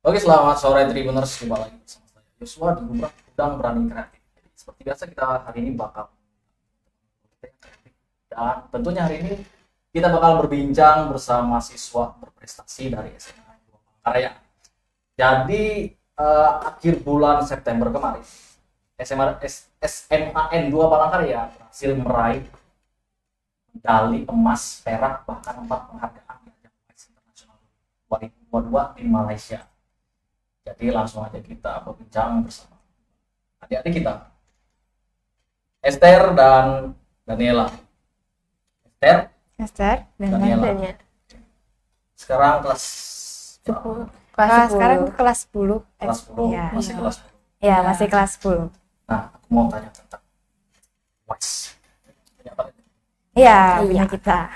Oke, selamat sore Tribuners, kembali lagi bersama saya Yosua di Gudang Berani Kreatif. Jadi, seperti biasa kita hari ini bakal dan tentunya hari ini kita bakal berbincang bersama siswa berprestasi dari SMA 2 Palangkaraya. Jadi akhir bulan September kemarin SMAN 2 Palangkaraya berhasil meraih medali emas, perak, bahkan 4 penghargaan di ajang internasional 2022 di Malaysia. Jadi langsung aja kita berbincang bersama adik-adik kita, Esther dan Daniela. Esther dan Daniela. Sekarang kelas 10. Sekarang kelas 10. Kelas 10. Ya. Masih kelas 10. Ya, masih kelas 10. Nah, aku mau tanya tentang WISE. Iya, punya kita.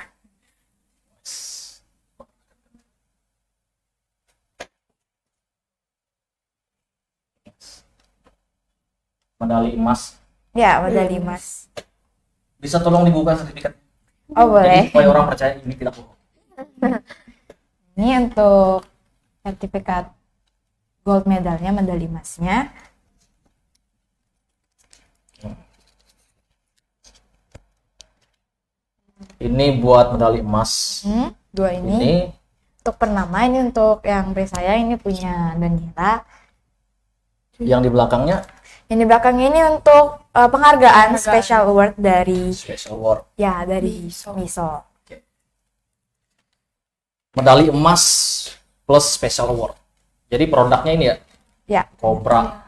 Medali emas. Ya, medali emas. Bisa tolong dibuka sertifikat? Oh, boleh. Jadi, supaya orang percaya ini tidak bohong. Ini untuk sertifikat gold medalnya, medali emasnya. Ini buat medali emas. Dua ini. Untuk pernama, ini untuk yang saya, ini punya Daniela. Yang di belakangnya? Yang di belakang ini untuk penghargaan special award dari Special award. Ya, dari Miso. Oke. Medali emas plus special award. Jadi produknya ini ya? Ya. Cobra.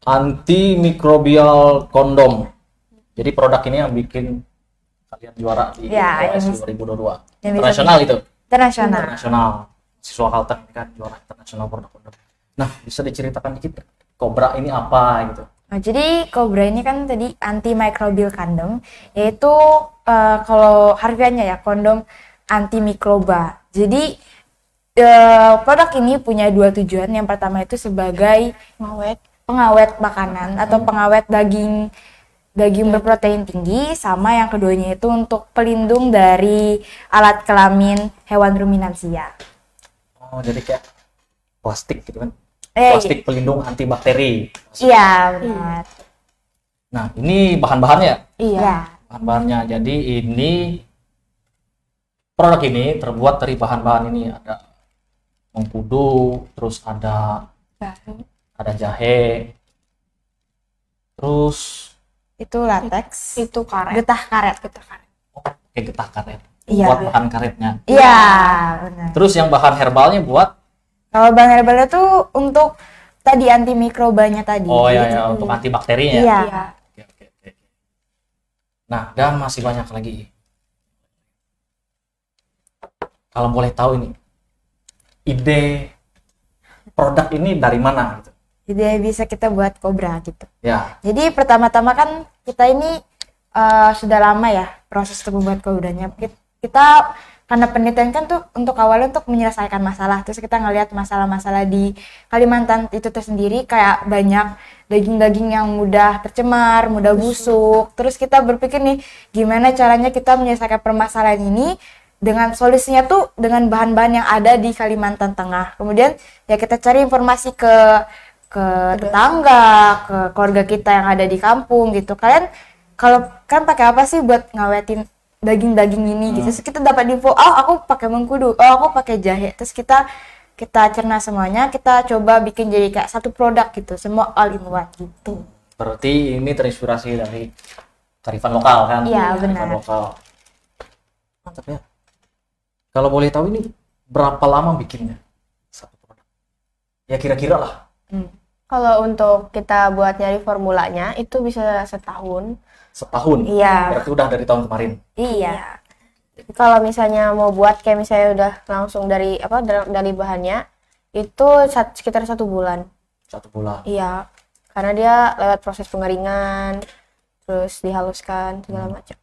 Antimikrobial kondom. Jadi produk ini yang bikin kalian juara di UAS 2022. Internasional itu? Internasional. Siswa Kalteng kan juara internasional produk kondom. Nah, bisa diceritakan dikit Cobra ini apa gitu? Nah, jadi Cobra ini kan tadi antimicrobial kondom, yaitu kalau harganya ya kondom antimikroba. Jadi produk ini punya dua tujuan. Yang pertama itu sebagai pengawet makanan atau pengawet daging berprotein tinggi, sama yang keduanya itu untuk pelindung dari alat kelamin hewan ruminansia. Oh, jadi kayak plastik gitu kan? Plastik pelindung antibakteri. Iya, benar. Nah, ini bahan-bahannya? Iya. Bahan-bahannya. Jadi ini produk ini terbuat dari bahan-bahan ini, ada mengkudu, terus ada jahe, terus itu latex, itu karet, getah karet. Oh, kayak getah karet. Iya. Buat bahan karetnya. Iya, benar. Terus yang bahan herbalnya buat? Kalau bahan herbalnya tuh untuk tadi antimikrobanya tadi. Oh ya, untuk antibakterinya. Iya. Oke. Nah, dan masih banyak lagi. Kalau boleh tahu ini, ide produk ini dari mana gitu? Ide bisa kita buat Cobra gitu. Ya. Jadi pertama-tama kan kita ini sudah lama ya proses untuk membuat Cobranya. Kita karena penelitian kan tuh untuk awalnya untuk menyelesaikan masalah, terus kita ngelihat masalah-masalah di Kalimantan itu tersendiri, kayak banyak daging-daging yang mudah tercemar, mudah busuk. Terus kita berpikir nih, gimana caranya kita menyelesaikan permasalahan ini dengan solusinya tuh dengan bahan-bahan yang ada di Kalimantan Tengah. Kemudian ya kita cari informasi ke tetangga, ke keluarga kita yang ada di kampung gitu. Kalian kalau kan pakai apa sih buat ngawetin daging-daging ini gitu. Terus kita dapat info, aku pakai mengkudu, aku pakai jahe. Terus kita cerna semuanya, kita coba bikin jadi kayak satu produk gitu, semua all in one gitu. Berarti ini terinspirasi dari kearifan lokal kan? Iya, kearifan benar. lokal. Mantap ya. Kalau boleh tahu ini berapa lama bikinnya satu produk? Ya kira-kira lah. Kalau untuk kita buat nyari formulanya itu bisa setahun. Setahun? Iya. Berarti udah dari tahun kemarin? Iya. Kalau misalnya mau buat kayak misalnya udah langsung dari bahannya itu sekitar 1 bulan. 1 bulan? Iya, karena dia lewat proses pengeringan, terus dihaluskan segala macam.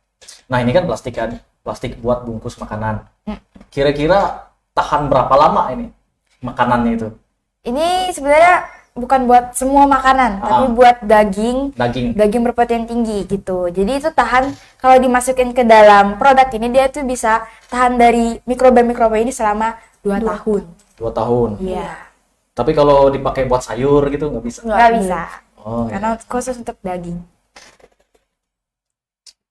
Nah ini kan plastik kan? Plastik buat bungkus makanan. Kira-kira tahan berapa lama ini makanannya itu? Ini sebenarnya bukan buat semua makanan, tapi buat daging berprotein tinggi gitu. Jadi itu tahan, kalau dimasukin ke dalam produk ini, dia tuh bisa tahan dari mikroba-mikroba ini selama 2 tahun. 2 tahun. Iya. Tapi kalau dipakai buat sayur gitu nggak bisa. Nggak bisa. Oh, iya. Karena khusus untuk daging.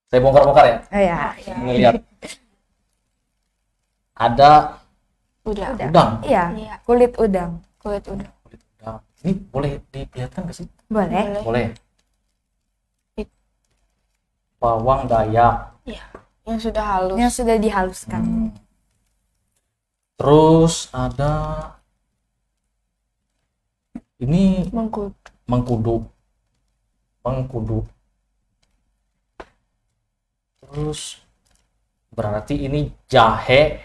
Saya bongkar-bongkar ya. Oh ya. Ini lihat. Ada Udah. udang. Iya. Iya. Kulit udang. Kulit udah. Kulit udang. Ini boleh diperlihatkan nggak sih? Boleh. Boleh. Bawang dayak. Yang sudah halus. Yang sudah dihaluskan. Terus ada ini Mengkudu. mengkudu. Terus berarti ini jahe,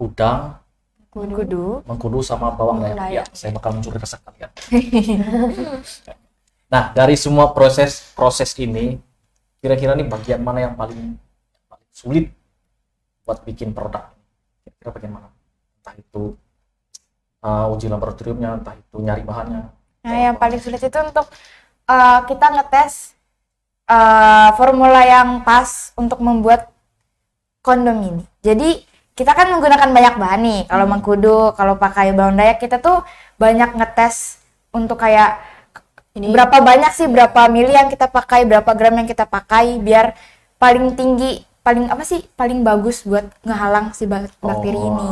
udang, Kudu. mengkudu sama bawang Bawang dayak. Ya, dayak. saya bakal mencuri resep kalian. Nah, dari semua proses ini, kira-kira nih bagian mana yang paling sulit buat bikin produk? Kira-kira bagian mana? Entah itu uji laboratoriumnya, entah itu nyari bahannya. Nah, yang paling sulit itu untuk kita ngetes formula yang pas untuk membuat kondom ini. Jadi kita kan menggunakan banyak bahan nih. Kalau mengkudu, kalau pakai bawang dayak, kita tuh banyak ngetes untuk kayak berapa banyak sih, berapa mili yang kita pakai, berapa gram yang kita pakai, biar paling tinggi, paling bagus buat ngehalang si bakteri ini.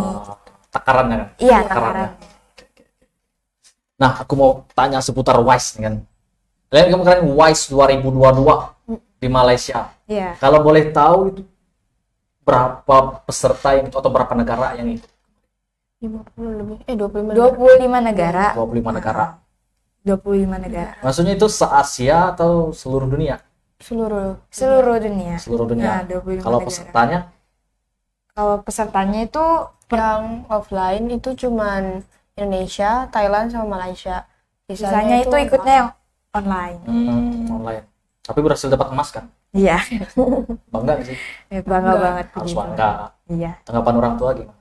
Takarannya kan? Iya, Takarannya. takaran. Nah, aku mau tanya seputar WISE nih kan. Kalian kemarin WISE 2022 di Malaysia. Iya. Kalau boleh tahu itu berapa peserta yang itu atau berapa negara yang ikut? 50 lebih. 25. 25 negara. 25 negara. 25 negara. Maksudnya itu se-Asia atau seluruh dunia? Seluruh. Seluruh dunia. Seluruh dunia. Nah, 25 Kalau negara. pesertanya Kalau pesertanya itu Yang offline itu cuman Indonesia, Thailand sama Malaysia. sisanya itu ikutnya yang online. online. Tapi berhasil dapat emas kan? Iya. Bangga nggak sih? Bangga banget. Harus gitu. bangga. Iya. Tanggapan orang tua gimana?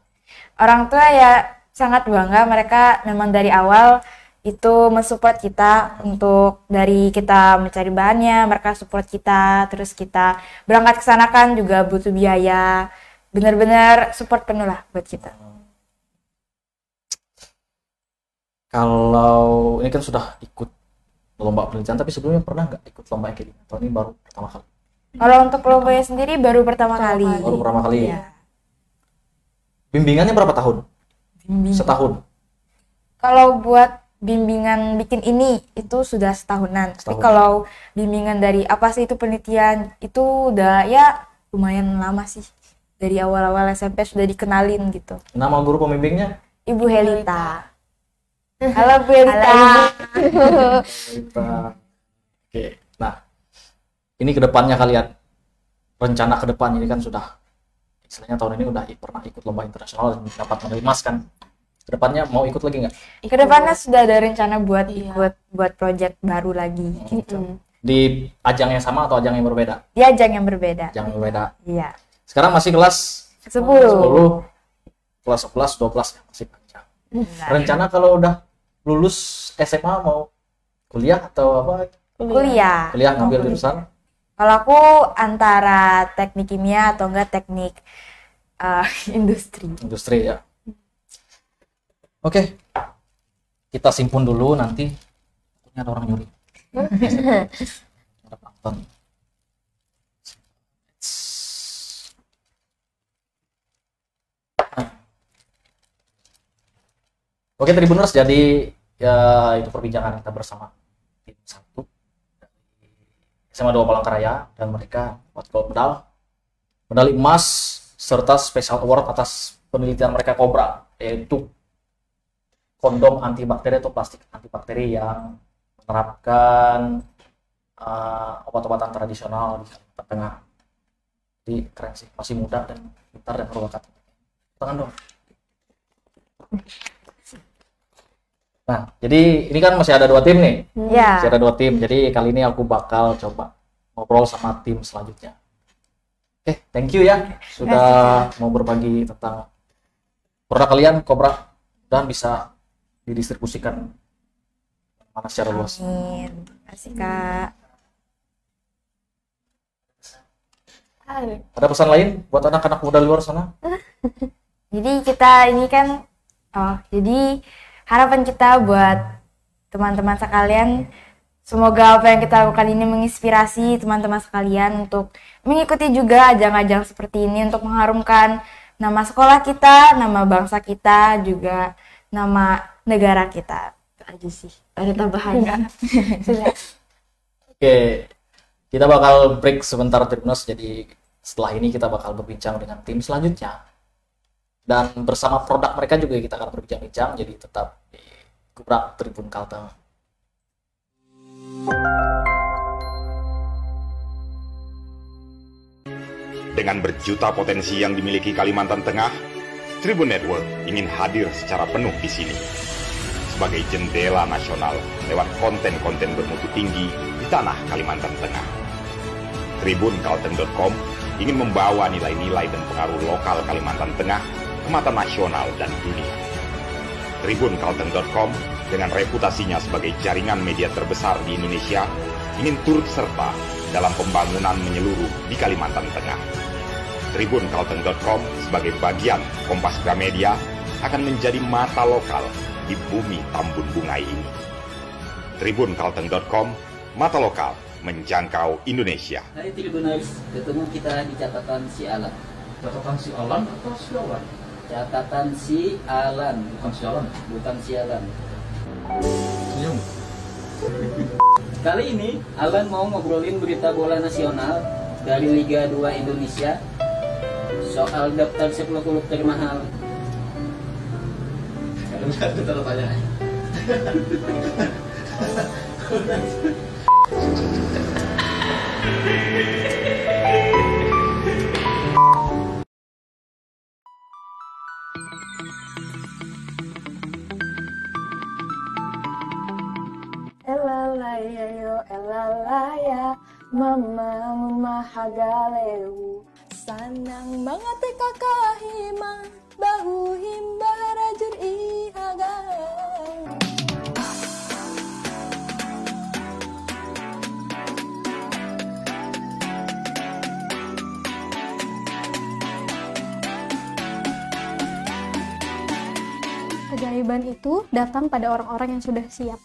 Orang tua ya sangat bangga, mereka memang dari awal itu mensupport kita untuk dari kita mencari bahannya, mereka support kita, terus kita berangkat ke sana kan juga butuh biaya. Benar-benar support penuh lah buat kita. Kalau ini kan sudah ikut lomba penelitian, tapi sebelumnya pernah nggak ikut lomba yang kayak gini? Atau ini baru pertama kali? Kalau untuk lombanya sendiri baru pertama kali. Baru pertama kali. Iya. Bimbingannya berapa tahun? Bimbing. Setahun. Kalau buat bimbingan bikin ini itu sudah setahunan. Tapi Setahun. kalau bimbingan dari apa sih itu penelitian itu udah ya lumayan lama sih. Dari awal-awal SMP sudah dikenalin gitu. Nama guru pembimbingnya? Ibu Helita. Halo Bu Helita. Oke. Nah, ini kedepannya kalian rencana kedepannya ini kan sudah istilahnya tahun ini udah pernah ikut lomba internasional dan dapat medali emas kan. Kedepannya mau ikut lagi nggak? Kedepannya sudah ada rencana buat Iya. ikut buat project baru lagi gitu. Di ajang yang sama atau ajang yang berbeda? Di ajang yang berbeda. Ajang yang berbeda. Iya. Sekarang masih kelas 10. 10, kelas 11, 12 ya, masih panjang. Rencana kalau udah lulus SMA mau kuliah atau apa? Kuliah. Kuliah ngambil jurusan Kalau aku antara teknik kimia atau enggak teknik industri. industri ya. Oke. Kita simpun dulu nanti. Ini ada orang nyuri. Ada plankton. Oke, Tribuners, jadi ya itu perbincangan kita bersama tim 1 dari SMA 2 Palangkaraya dan mereka dapat gold medal, medali emas serta special award atas penelitian mereka Cobra, yaitu kondom antibakteri atau plastik antibakteri yang menerapkan obat-obatan tradisional di Kalimantan Tengah. Jadi keren sih, masih muda dan pintar dan berbakat. Tangan dong. Nah, jadi ini kan masih ada 2 tim nih. Ya. Masih ada 2 tim. Jadi kali ini aku bakal coba ngobrol sama tim selanjutnya. Oke, thank you ya sudah mau berbagi tentang produk kalian Cobra dan bisa didistribusikan mana secara luas. Amin. Terima kasih Kak. Ada pesan lain buat anak-anak muda di luar sana? Jadi kita ini kan, jadi harapan kita buat teman-teman sekalian, semoga apa yang kita lakukan ini menginspirasi teman-teman sekalian untuk mengikuti juga ajang-ajang seperti ini untuk mengharumkan nama sekolah kita, nama bangsa kita, juga nama negara kita. Itu aja sih. Ada tambahan? Sudah. Oke, kita bakal break sebentar Tribuners. Jadi setelah ini kita bakal berbincang dengan tim selanjutnya. Dan bersama produk mereka juga kita akan berbincang-bincang. Jadi tetap di Gubrak Tribun Kalteng. Dengan berjuta potensi yang dimiliki Kalimantan Tengah, Tribun Network ingin hadir secara penuh di sini. Sebagai jendela nasional lewat konten-konten bermutu tinggi di tanah Kalimantan Tengah. TribunKalteng.com ingin membawa nilai-nilai dan pengaruh lokal Kalimantan Tengah ke mata nasional dan dunia. TribunKalteng.com dengan reputasinya sebagai jaringan media terbesar di Indonesia ingin turut serta dalam pembangunan menyeluruh di Kalimantan Tengah. TribunKalteng.com sebagai bagian Kompas Gramedia akan menjadi mata lokal di bumi Tambun Bungai ini. TribunKalteng.com, mata lokal menjangkau Indonesia. Hai Tribuners, ketemu kita di catatan si Alan. Catatan si Alan atau si Alan? Catatan si Alan, Bukan si Alan. bukan si Alan. Senyum. Kali ini Alan mau ngobrolin berita bola nasional dari Liga 2 Indonesia soal daftar 10 klub termahal. Itu tanda tanya. Elalaya yo elalaya mama hagaleu sanang banget kakahima bahu himbara jur ihaga. Keajaiban itu datang pada orang-orang yang sudah siap.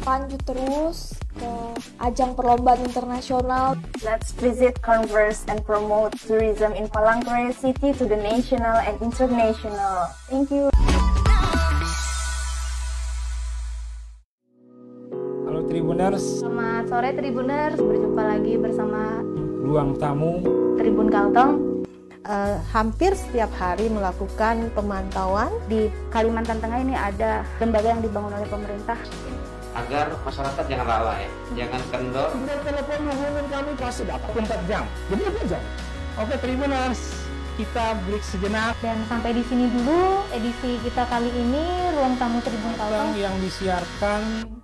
Lanjut terus ke ajang perlombaan internasional. Let's visit, converse, and promote tourism in Palangkaraya City to the national and international. Thank you. Halo Tribuners, Selamat sore Tribuners, berjumpa lagi bersama ruang tamu Tribun Kalteng. Hampir setiap hari melakukan pemantauan. Di Kalimantan Tengah ini ada lembaga yang dibangun oleh pemerintah. Agar masyarakat jangan lalai, jangan kendor. telepon hubungin kami pasti dapat 24 jam. Jadi 24 jam. Oke Tribuners, kita break sejenak. Dan sampai di sini dulu edisi kita kali ini, Ruang Tamu Tribun Kalteng. Yang disiarkan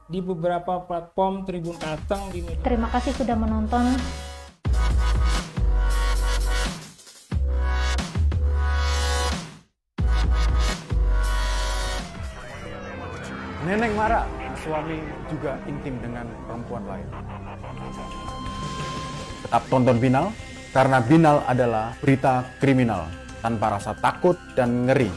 di beberapa platform Tribun Kalteng di media. Terima kasih sudah menonton. Neneng marah, suami juga intim dengan perempuan lain. Tetap tonton Binal, karena Binal adalah berita kriminal tanpa rasa takut dan ngeri.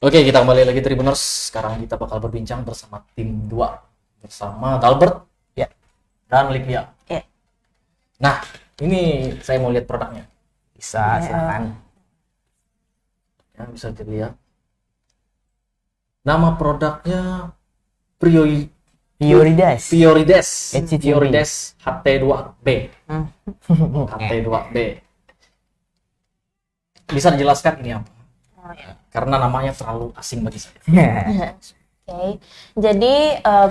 Oke, kita kembali lagi Tribuners. Sekarang kita bakal berbincang bersama tim 2 bersama Dalbert ya dan Livia. Ya. Nah, ini saya mau lihat produknya. Bisa, silakan. Ya, bisa dilihat. Nama produknya Fiorides. Fiorides HT2B. HT2B. Bisa dijelaskan ini apa? Karena namanya terlalu asing bagi saya. Oke. Jadi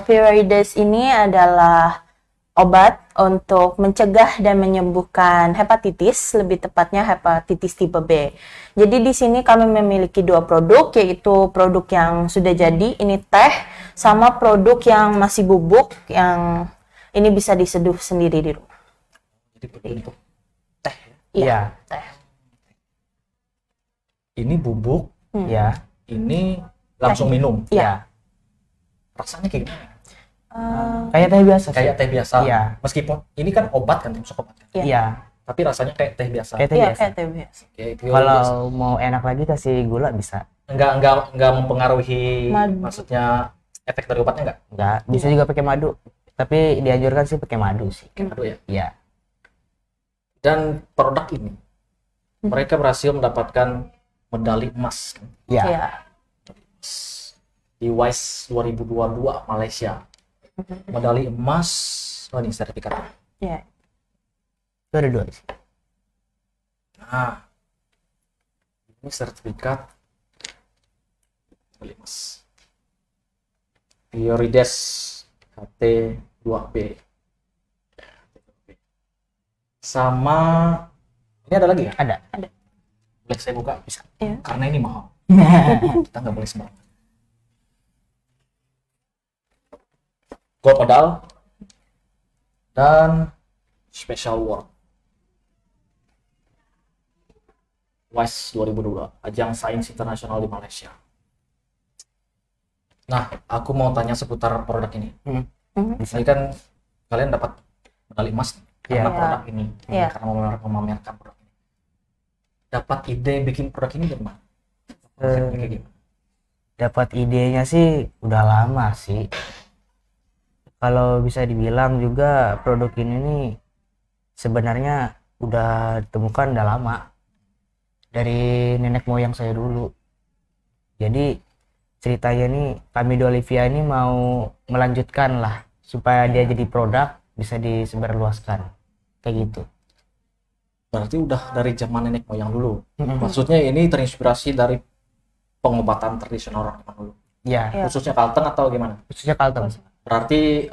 Fiorides ini adalah obat untuk mencegah dan menyembuhkan hepatitis, lebih tepatnya hepatitis tipe B. Jadi di sini kami memiliki 2 produk, yaitu produk yang sudah jadi, ini teh, sama produk yang masih bubuk, yang ini bisa diseduh sendiri di rumah. Jadi berbentuk teh. Iya. Teh. Ini bubuk, Ya. ini langsung minum. Ya. Rasanya kayak gimana? Kayak teh biasa sih. Kayak teh biasa. Iya. Meskipun ini kan obat kan, termasuk obat kan? Iya. Tapi rasanya kayak teh biasa. Kayak teh Iya, biasa. kayak teh biasa. Oke, Fiorides. Kalau mau enak lagi kasih gula bisa. Enggak mempengaruhi, Madu. maksudnya efek dari obatnya enggak? Enggak, bisa juga pakai madu. Tapi dianjurkan sih pakai madu sih. Kayak madu ya. Iya. Dan produk ini mereka berhasil mendapatkan medali emas kan? Iya. Iya. Di WISE 2022 Malaysia. Medali emas, oh ini sertifikatnya. Iya. Itu ada 2 di sini. Nah, ini sertifikat medali emas. Fiorides HT2B. Sama ini ada lagi ya? Ada. Boleh saya buka? Bisa. Iya. Karena ini mahal. Kita nggak boleh sembarangan. Gold medal dan special award. WISE 2022, ajang sains internasional di Malaysia. Nah, aku mau tanya seputar produk ini. Ini kan kalian dapat medali emas karena Iya. produk ini, Iya. karena memamerkan produk ini. Dapat ide bikin produk ini dari mana? Kayak gimana? Dapat idenya sih udah lama sih. Kalau bisa dibilang juga produk ini nih sebenarnya udah ditemukan udah lama dari nenek moyang saya dulu. Jadi ceritanya nih kami di Olivia ini mau melanjutkan lah supaya dia jadi produk bisa disebarluaskan kayak gitu. Berarti udah dari zaman nenek moyang dulu. Maksudnya ini terinspirasi dari pengobatan tradisional orang zaman dulu. Ya, Khususnya Kalteng atau gimana? khususnya Kalteng. Berarti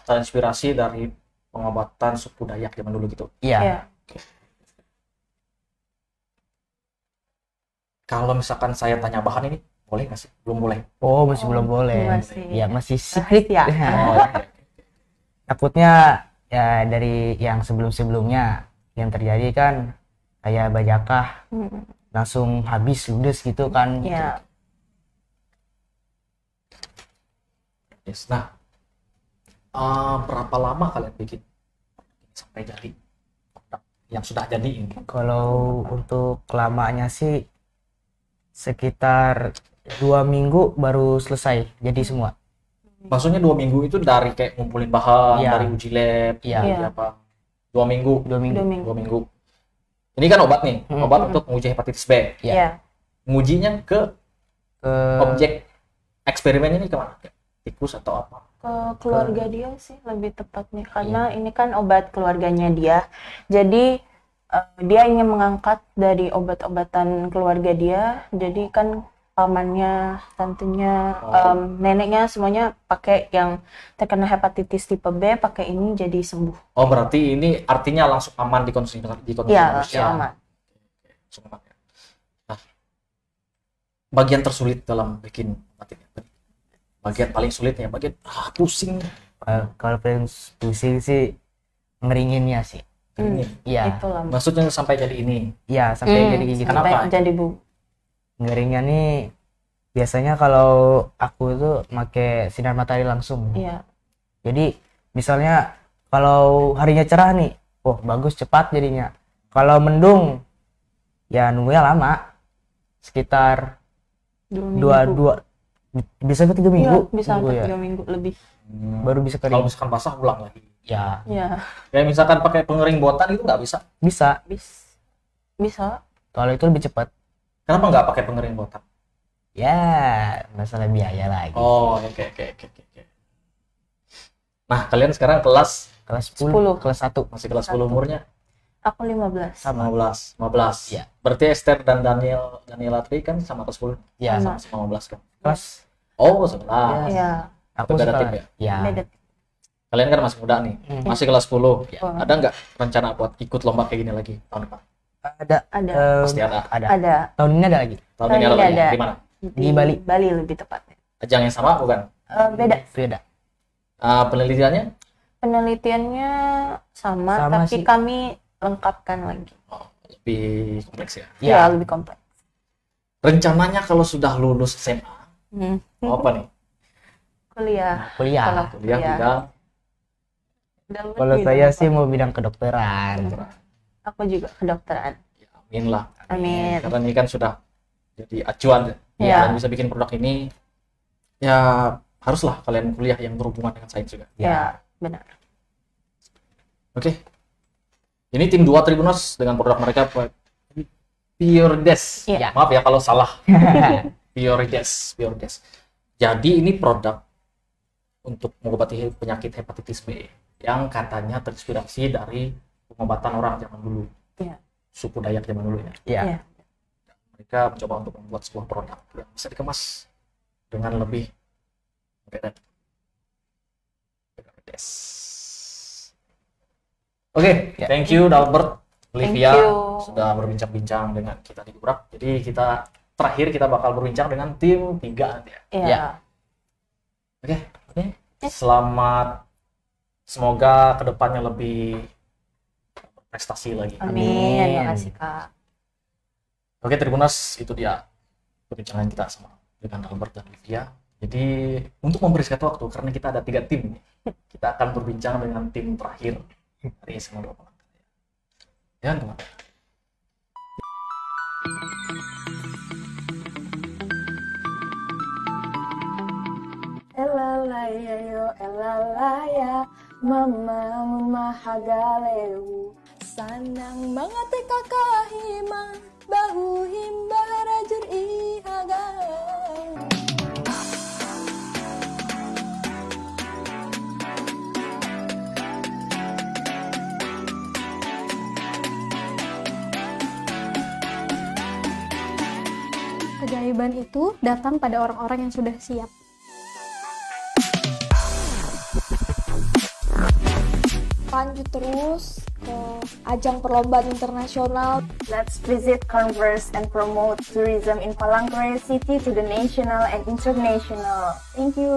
terinspirasi dari pengobatan suku Dayak zaman dulu gitu. Iya. Iya. Kalau misalkan saya tanya bahan ini, boleh nggak sih? Belum boleh. Oh, masih belum boleh. masih. Ya, masih secret Rahasia. Oh, oke. Takutnya ya dari yang sebelum-sebelumnya yang terjadi kan kayak bajakah langsung habis ludes gitu kan. Iya. Yes. Nah, berapa lama kalian bikin sampai jadi produk yang sudah jadi ini? Kalau untuk lamanya sih sekitar 2 minggu baru selesai jadi semua. Maksudnya 2 minggu itu dari kayak ngumpulin bahan, Iya. dari uji lab, Iya. dari apa? 2 minggu. 2 minggu. 2 minggu. Ini kan obat nih, obat untuk menguji hepatitis B. Iya. Iya. Ngujinya ke Ke objek eksperimen ini kemana? Tikus atau apa? Ke keluarga dia sih lebih tepatnya, karena ini kan obat keluarganya dia. Jadi dia ingin mengangkat dari obat-obatan keluarga dia. Jadi kan pamannya, tantenya, neneknya semuanya pakai yang terkena hepatitis tipe B, pakai ini jadi sembuh. Oh, berarti ini artinya langsung aman dikonsumsi Iya, manusia. aman. Langsung aman ya. Nah, bagian tersulit dalam bikin obat ini. Bagian paling sulitnya, bagian pusing. kalau paling pusing sih ngeringinnya sih. Ini. Iya. Itu lah. Maksudnya sampai jadi ini. Iya, sampai jadi gitu. Sampai Kenapa? jadi bu. Ngeringnya nih biasanya kalau aku itu pakai sinar matahari langsung. Iya. Jadi misalnya kalau harinya cerah nih, oh bagus cepat jadinya. Kalau mendung ya nunggunya lama, sekitar dua bisa sampai 3 minggu. Iya, bisa sampai ya. 3 minggu lebih. Baru bisa Kalau kering. misalkan basah ulang lagi. Ya. Ya. Kayak misalkan pakai pengering botan itu nggak bisa. Bisa. Bisa. Kalau itu lebih cepat. Kenapa nggak pakai pengering botan? Ya, masalah biaya lagi. Oh, oke. Nah, kalian sekarang kelas 10, kelas 1. Masih kelas 10 umurnya? Aku 15. Sama 15. Iya. Berarti Esther dan Daniela Tri kan sama kelas 10? Iya, sama 15 kan? Kelas. Oh, 11. Iya. Aku beda sekolah. tim ya? Ya. Beda. Kalian kan masih muda nih, masih kelas 10. Ya. Ada nggak rencana buat ikut lomba kayak gini lagi tahun depan? Ada. Pasti ada. Ada. Tahun ini ada lagi. Tahun ini ada lagi. Di mana? Di Bali. Bali lebih tepatnya. Ajang yang sama bukan? Beda. Penelitiannya? Penelitiannya sama tapi sih. kami lengkapkan lagi. Lebih kompleks ya? Iya, lebih kompleks. Rencananya kalau sudah lulus SMA, mau apa nih? Kuliah. Kalau Kuliah bidang? Kalau saya sih mau bidang kedokteran. Aku juga kedokteran. Amin lah. Amin. Karena ini kan sudah jadi acuan. Ya. Kalian bisa bikin produk ini, ya haruslah kalian kuliah yang berhubungan dengan sains juga. Ya, benar. Oke. Ini tim 2 Tribuners dengan produk mereka Pure Des. Iya. Maaf ya kalau salah. Pure Des. Jadi ini produk untuk mengobati penyakit hepatitis B yang katanya terinspirasi dari pengobatan orang zaman dulu. Iya. Suku Dayak zaman dulu ya. Iya. Mereka mencoba untuk membuat sebuah produk yang bisa dikemas dengan lebih Des. Oke, thank you Dalbert, Olivia sudah berbincang-bincang dengan kita di Gubrak. Jadi terakhir kita bakal berbincang dengan tim 3 nanti ya. Iya. Oke. Selamat, semoga kedepannya lebih prestasi lagi. Amin. Terima kasih Kak. Oke Tribuners, itu dia perbincangan kita sama dengan Dalbert dan Olivia. Jadi untuk membereskan waktu, karena kita ada 3 tim, kita akan berbincang dengan tim terakhir dari SMA 2 Palangkaraya. Jangan kemana. Elalaya yo elalaya mamangun mahagaleu sanang mangate kakahima bahu himbara jur ihaga. Keajaiban itu datang pada orang-orang yang sudah siap. Lanjut terus ke ajang perlombaan internasional. Let's visit, converse, and promote tourism in Palangkaraya City to the national and international. Thank you.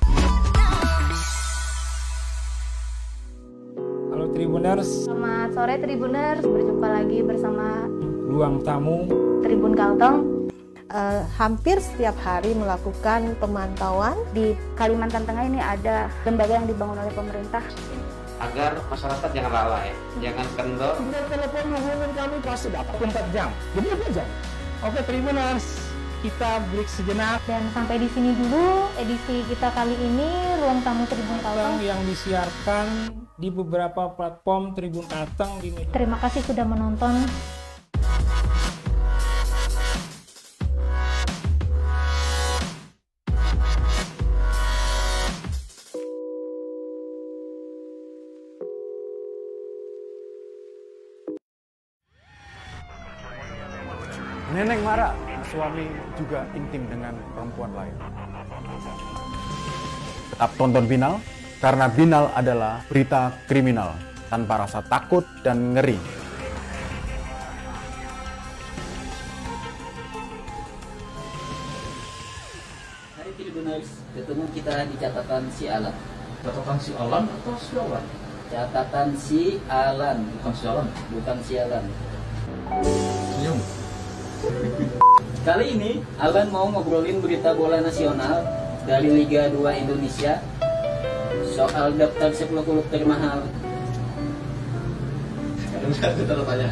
Halo Tribuners, Selamat sore Tribuners, berjumpa lagi bersama ruang tamu Tribun Kalteng. Hampir setiap hari melakukan pemantauan. Di Kalimantan Tengah ini ada lembaga yang dibangun oleh pemerintah agar masyarakat jangan lalai, jangan kendor. Bila telepon hubungan kami pasti dapat 24 jam. Jadi apa jam? Oke Tribuners, kita break sejenak. dan sampai di sini dulu edisi kita kali ini Ruang Tamu Tribun Kalteng. Yang disiarkan di beberapa platform Tribun Kalteng di media. Terima kasih sudah menonton. Neneng marah, suami juga intim dengan perempuan lain. Tetap tonton Binal, karena Binal adalah berita kriminal tanpa rasa takut dan ngeri. Hari Tribuners, ketemu kita di catatan si Alan. Catatan si Alan atau si Alan? Catatan si Alan, Bukan si Alan. bukan si Alan. Senyum. Kali ini Alan mau ngobrolin berita bola nasional dari Liga 2 Indonesia soal daftar 10 klub termahal. Kita tanya.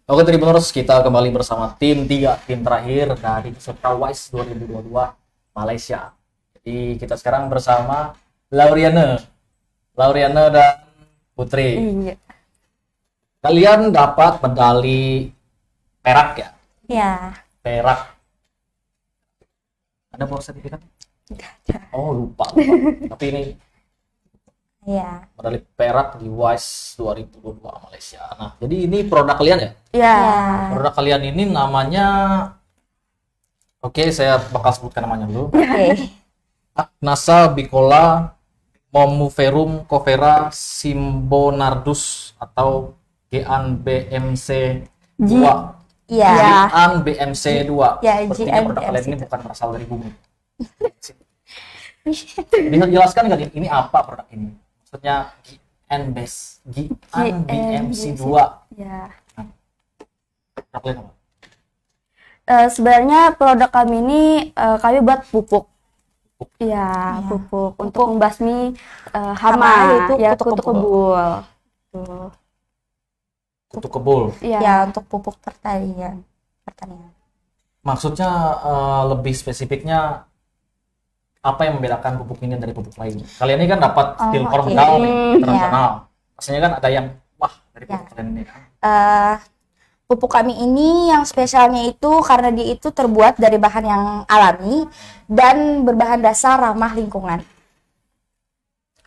Oke Tribuners, kita kembali bersama tim 3, tim terakhir dari peserta WISE 2022 Malaysia. Jadi kita sekarang bersama Lauriana dan Putri. Iya. Kalian dapat medali perak ya? Iya. Perak. Ada bawa sertifikat? Oh lupa. Tapi ini Iya. medali perak di WISE 2022 Malaysia. Nah, jadi ini produk kalian ya? Iya. Produk kalian ini namanya, oke, saya bakal sebutkan namanya dulu. Oke. Agnasa bicola Momuferum covera Simbonardus atau Gian BMC 2. Iya. Gian BMC 2. Ya, Sepertinya Gian produk kalian BMC ini bukan berasal dari bumi. Bisa dijelaskan nggak ini apa produk ini? Maksudnya Gian BMC 2. Ya. Produk kalian apa? Sebenarnya produk kami ini kami buat pupuk. Ya, pupuk untuk membasmi hama, yaitu ya kutu kutu kebul. Tuh. Kutu kebul. Ya, untuk pupuk pertanian. Maksudnya lebih spesifiknya apa yang membedakan pupuk ini dari pupuk lain? Kalian ini kan dapat silver medal nih, internasional. Pastinya kan ada yang wah dari pupuk kalian ini kan. Pupuk kami ini yang spesialnya itu karena dia itu terbuat dari bahan yang alami dan berbahan dasar ramah lingkungan.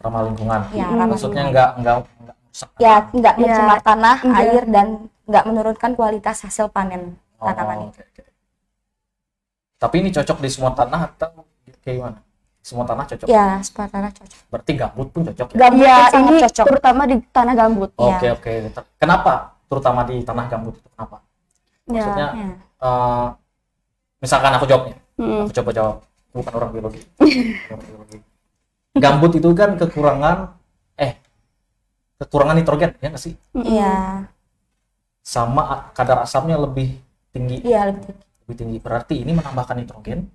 Ramah lingkungan. Ya, maksudnya enggak rusak. Ya, enggak mencemar tanah, air dan enggak menurunkan kualitas hasil panen tanaman itu. Okay. Tapi ini cocok di semua tanah atau kayak gimana? Semua tanah cocok? Ya, semua tanah cocok. Berarti gambut pun cocok ya? Gambut Ya, pun sangat ini cocok. terutama di tanah gambut. Oke. Kenapa? Terutama di tanah gambut itu kenapa? Maksudnya, misalkan aku jawabnya, aku coba jawab, bukan orang biologi. Gambut itu kan kekurangan nitrogen, ya nggak sih? Iya. Sama kadar asamnya lebih tinggi. Iya, lebih tinggi. Berarti ini menambahkan nitrogen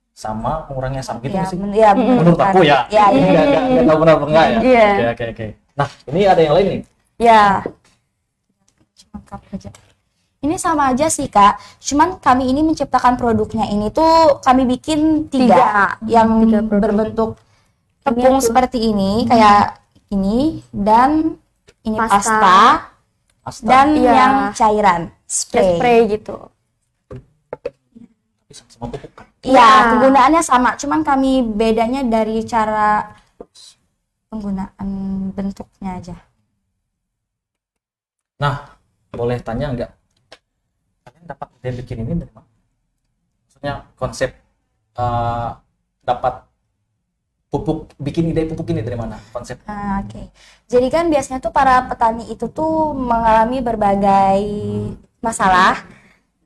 sama mengurangi asam gitu ya, sih? Ya, menurut aku ya. Nggak tahu benar apa enggak ya. Iya. Oke. Nah, ini ada yang lain nih. Ya. Ini sama aja sih Kak, cuman kami ini menciptakan produknya ini tuh kami bikin tiga yang berbentuk tepung seperti ini, kayak ini, dan ini pasta. Dan yang cairan spray gitu. Iya, penggunaannya sama, cuman kami bedanya dari cara penggunaan bentuknya aja. Nah, boleh tanya nggak? Kalian dapat ide bikin ini dari mana? Maksudnya konsep dapat bikin ide pupuk ini dari mana konsep? Oke. Jadi kan biasanya tuh para petani itu tuh mengalami berbagai masalah.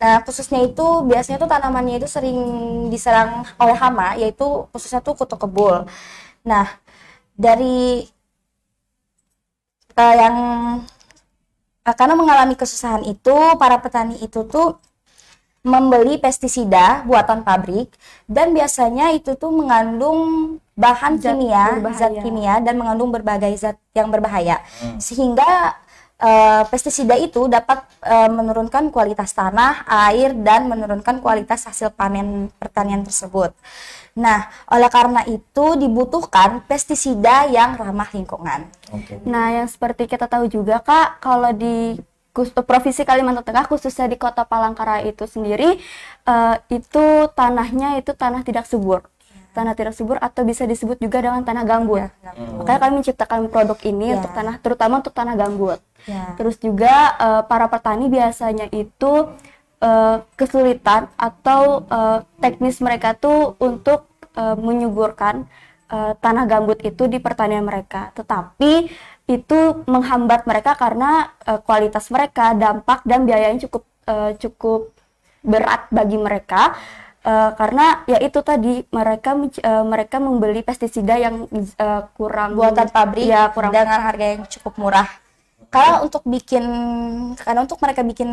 Nah, khususnya itu biasanya tuh tanamannya itu sering diserang oleh hama, yaitu khususnya tuh kutu kebul. Nah, dari karena mengalami kesusahan itu, para petani itu tuh membeli pestisida buatan pabrik dan biasanya itu tuh mengandung bahan zat kimia dan mengandung berbagai zat yang berbahaya, sehingga pestisida itu dapat menurunkan kualitas tanah, air, dan menurunkan kualitas hasil panen pertanian tersebut. Nah, oleh karena itu dibutuhkan pestisida yang ramah lingkungan. Nah, yang seperti kita tahu juga Kak, kalau di Provinsi Kalimantan Tengah, khususnya di Kota Palangkaraya itu sendiri, itu tanahnya itu tanah tidak subur. Tanah tidak subur atau bisa disebut juga dengan tanah gambut. Makanya kami menciptakan produk ini untuk tanah, terutama untuk tanah gambut. Terus juga para petani biasanya itu kesulitan atau teknis mereka tuh untuk menyuburkan tanah gambut itu di pertanian mereka. Tetapi itu menghambat mereka karena kualitas mereka, dampak dan biayanya cukup berat bagi mereka. Karena ya itu tadi mereka membeli pestisida yang kurang buatan pabrik dengan harga yang cukup murah. Karena untuk mereka bikin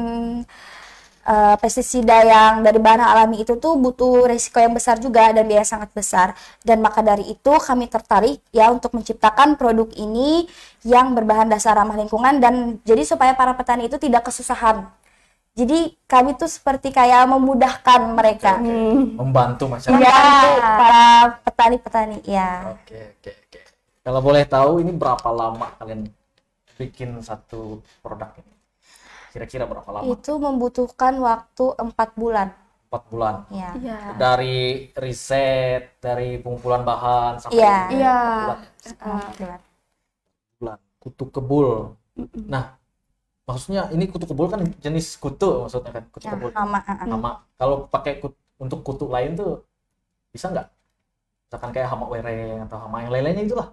pestisida yang dari bahan alami itu tuh butuh resiko yang besar juga dan biaya sangat besar. Dan maka dari itu kami tertarik ya untuk menciptakan produk ini yang berbahan dasar ramah lingkungan, dan jadi supaya para petani itu tidak kesusahan Jadi kami tuh seperti kayak memudahkan mereka. Membantu masyarakat. Membantu para petani-petani ya. Oke. Kalau boleh tahu ini berapa lama kalian bikin satu produk ini? Kira-kira berapa lama? Itu membutuhkan waktu 4 bulan. 4 bulan. Ya. Dari riset, dari pengumpulan bahan sampai Iya. 4 bulan. Kutu kebul. Nah, maksudnya ini kutu kebul kan jenis kutu maksudnya kan kutu kebul. Hama. Kalau pakai untuk kutu lain tuh bisa nggak? Misalkan kayak hama wereng atau hama yang lain-lainnya itulah.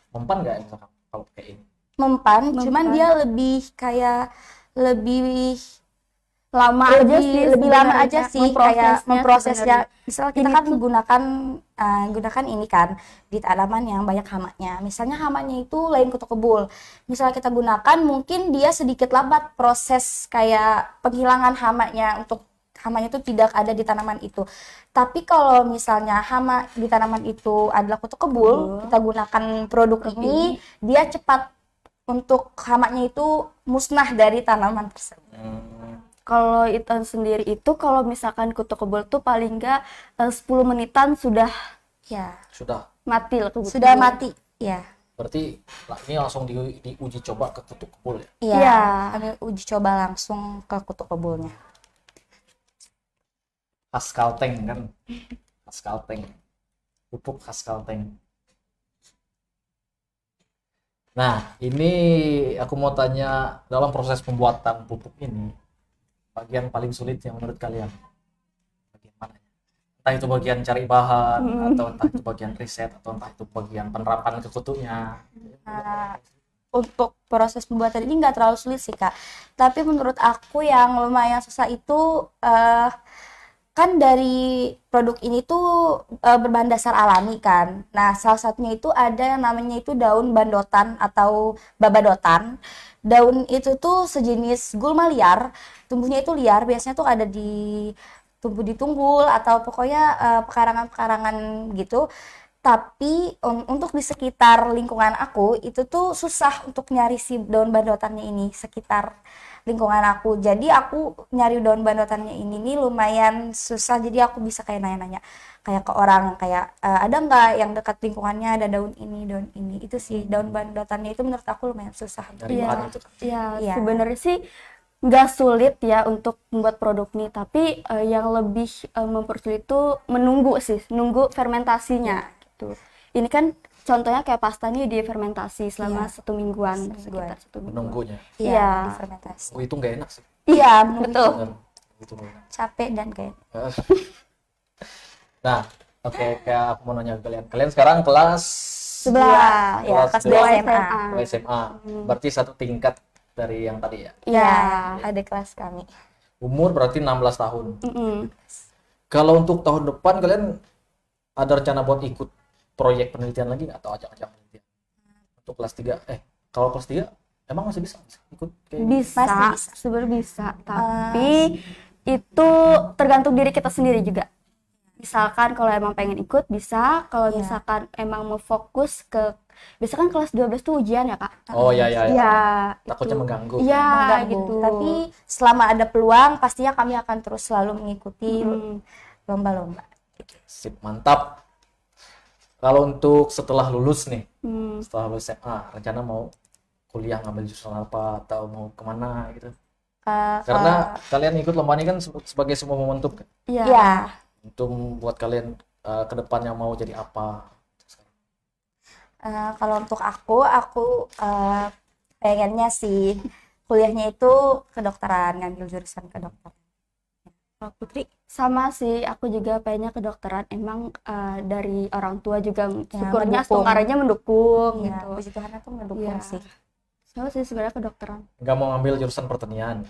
Mempan nggak misalkan kalau pakai ini? Mempan, cuman dia lebih kayak lebih lama aja sih, lebih lama aja sih kayak memprosesnya. memprosesnya. Misal kita kan gunakan ini kan di tanaman yang banyak hamanya. Misalnya hamanya itu lain kutu kebul. Misalnya kita gunakan mungkin dia sedikit lambat proses kayak penghilangan hamanya untuk hamanya itu tidak ada di tanaman itu. Tapi kalau misalnya hama di tanaman itu adalah kutu kebul, kita gunakan produk ini, dia cepat untuk hamanya itu musnah dari tanaman tersebut. Kalau itu sendiri itu kalau misalkan kutu kebul tuh paling enggak 10 menitan sudah mati lah kutu Sudah kebul. mati, ya. Berarti ini langsung diuji coba ke kutu kebul ya? Iya, kami uji coba langsung ke kutu kebulnya. Khas Kalteng kan? Khas Kalteng. Pupuk khas Kalteng. Nah, ini aku mau tanya dalam proses pembuatan pupuk ini, bagian paling sulit yang menurut kalian? Bagian mana? Entah itu bagian cari bahan, atau entah itu bagian riset, atau entah itu bagian penerapan ke kutunya. Untuk proses pembuatan ini nggak terlalu sulit sih Kak. Tapi menurut aku yang lumayan susah itu kan dari produk ini tuh berbahan dasar alami kan. Nah, salah satunya itu ada yang namanya itu daun bandotan atau babadotan. Daun itu tuh sejenis gulma liar, tumbuhnya itu liar, biasanya tuh ada tumbuh di tunggul atau pokoknya pekarangan-pekarangan gitu. Tapi untuk di sekitar lingkungan aku itu tuh susah untuk nyari si daun bandotannya ini sekitar lingkungan aku. Jadi aku nyari daun bandotannya ini nih lumayan susah. Jadi aku bisa kayak nanya-nanya kayak ke orang kayak ada nggak yang dekat lingkungannya ada daun ini itu sih daun bandotannya itu menurut aku lumayan susah. Iya. Sebenarnya sih nggak sulit ya untuk membuat produk ini, tapi yang lebih mempersulit itu menunggu fermentasinya gitu. Ini kan contohnya kayak pasta nih difermentasi selama 1 mingguan, sekitar 1 mingguan. Menunggunya. Iya, difermentasi. Itu nggak enak sih. Iya, betul. Capek dan kayak. Nah, oke, kayak aku mau nanya ke kalian. Kalian sekarang kelas 11, ya, kelas 2 SMA. Berarti satu tingkat dari yang tadi ya? Iya, ada kelas kami. Umur berarti 16 tahun. Kalau untuk tahun depan kalian ada rencana buat ikut proyek penelitian lagi nggak atau ajang-ajang penelitian untuk kelas 3? Kalau kelas 3 emang masih bisa ikut kayak bisa, sebenarnya bisa, tapi itu tergantung diri kita sendiri juga. Misalkan kalau emang pengen ikut bisa, kalau misalkan emang mau fokus ke biasanya kan kelas 12 tuh ujian ya Kak. Oh iya. Ya, takutnya mengganggu. Iya gitu. Tapi selama ada peluang pastinya kami akan terus selalu mengikuti lomba-lomba. Sip, mantap. Kalau untuk setelah lulus nih, setelah lulus SMA, rencana mau kuliah ngambil jurusan apa atau mau kemana gitu? Karena kalian ikut lomba ini kan sebagai sebuah momentum kan? Iya. Untuk buat kalian ke depannya mau jadi apa? Kalau untuk aku pengennya sih kuliahnya itu kedokteran, ngambil jurusan kedokteran. Putri sama sih, aku juga pengennya kedokteran. Emang dari orang tua juga syukurnya sekarangnya mendukung gitu. Puji Tuhan aku mendukung sih. Sama sih sebenarnya kedokteran. Nggak mau ngambil jurusan pertanian?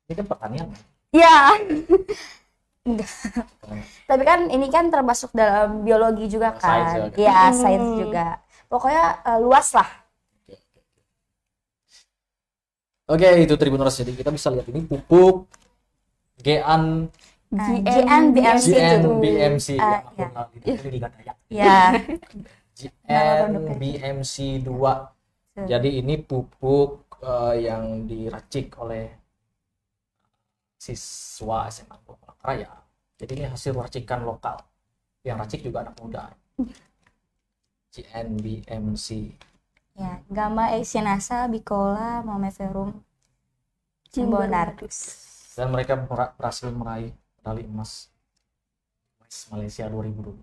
Ini kan pertanian. Iya. Tapi kan ini kan termasuk dalam biologi juga kan. Iya, sains juga. Pokoknya luas lah. Oke, itu Tribuners. Jadi kita bisa lihat ini pupuk GNBMC. GNBMC 2. Jadi ini pupuk yang diracik oleh siswa SMA 2 Palangkaraya. Jadi ini hasil racikan lokal. Yang racik juga anak muda. GNBMC. Ya, Gamma Echinacea bicola Momeferum Cimbonardus. Dan mereka berhasil meraih medali emas Malaysia 2022.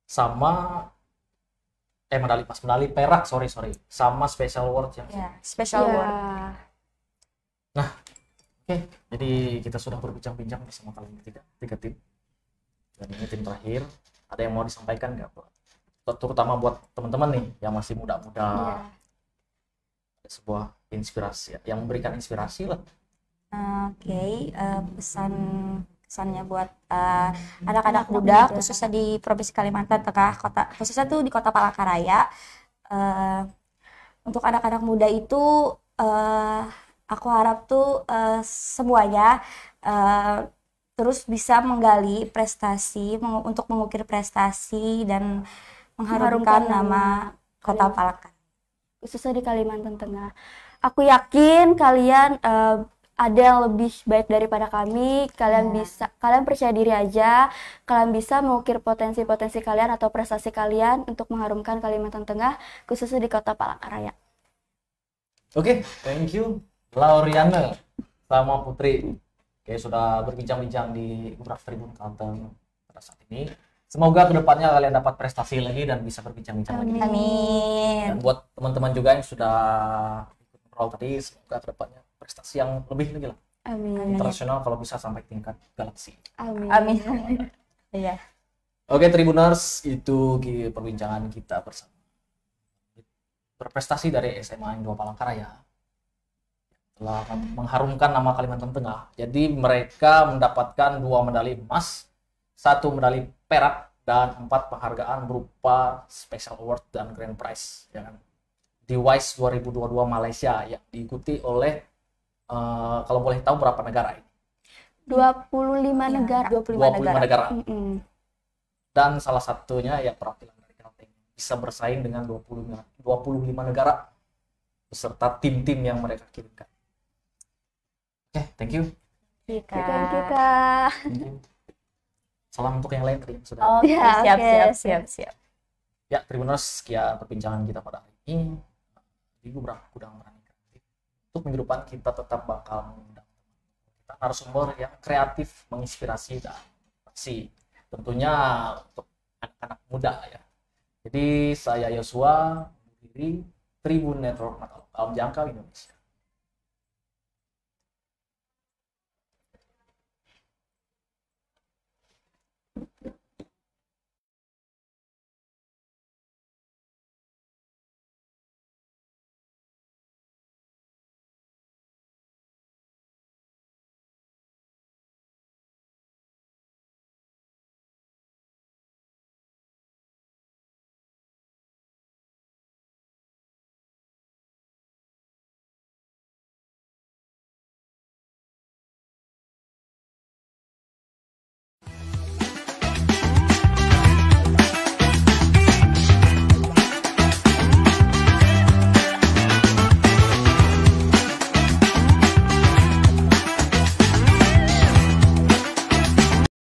Sama medali perak, sorry, sama Special Award yang Special Award. Nah, oke, jadi kita sudah berbincang-bincang bersama kalian tiga tim. Dan ini tim terakhir. Ada yang mau disampaikan nggak, Pak? Terutama buat teman-teman nih yang masih muda-muda. Ada sebuah inspirasi, yang memberikan inspirasi lah. Pesannya buat anak-anak muda khususnya di Provinsi Kalimantan Tengah, khususnya tuh di Kota Palangkaraya. Untuk anak-anak muda itu aku harap tuh semuanya terus bisa menggali prestasi, untuk mengukir prestasi dan mengharumkan nama Kota Palangkaraya, khususnya di Kalimantan Tengah. Aku yakin kalian ada yang lebih baik daripada kami. Kalian percaya diri aja. Kalian bisa mengukir potensi-potensi kalian atau prestasi kalian untuk mengharumkan Kalimantan Tengah, khususnya di Kota Palangkaraya. Oke, thank you Lauriana sama Putri. Oke, sudah berbincang-bincang di Gebrak Tribun Kalteng pada saat ini. Semoga kedepannya kalian dapat prestasi lagi dan bisa berbincang-bincang lagi. Amin. Dan buat teman-teman juga yang sudah ikut ngobrol tadi, semoga kedepannya prestasi yang lebih lagi lah. Amin. Internasional kalau bisa sampai tingkat galaksi. Amin. Iya. Oke, Tribuners, itu perbincangan kita bersama berprestasi dari SMA 2 Palangkaraya. Telah mengharumkan nama Kalimantan Tengah. Jadi mereka mendapatkan 2 medali emas, 1 medali perak, dan 4 penghargaan berupa Special Award dan Grand Prize, ya kan? Di WISE 2022 Malaysia yang diikuti oleh kalau boleh tahu berapa negara ini? 25 negara. 25 negara. Dan salah satunya ya perwakilan dari Kalteng bisa bersaing dengan 25 negara beserta tim-tim yang mereka kirimkan. Oke, thank you. Thank you, Kak. Salam untuk yang lain tadi yang sudah. Siap. Ya, Tribuners, sekian perbincangan kita pada hari ini di Gebrak Gudang Berani Kreatif. Untuk minggu depan kita tetap bakal mengundang kita narasumber yang kreatif, menginspirasi dan pasti tentunya untuk anak-anak muda ya. Jadi saya Yosua, diri Tribun Network Mata Lokal Jangkau Indonesia.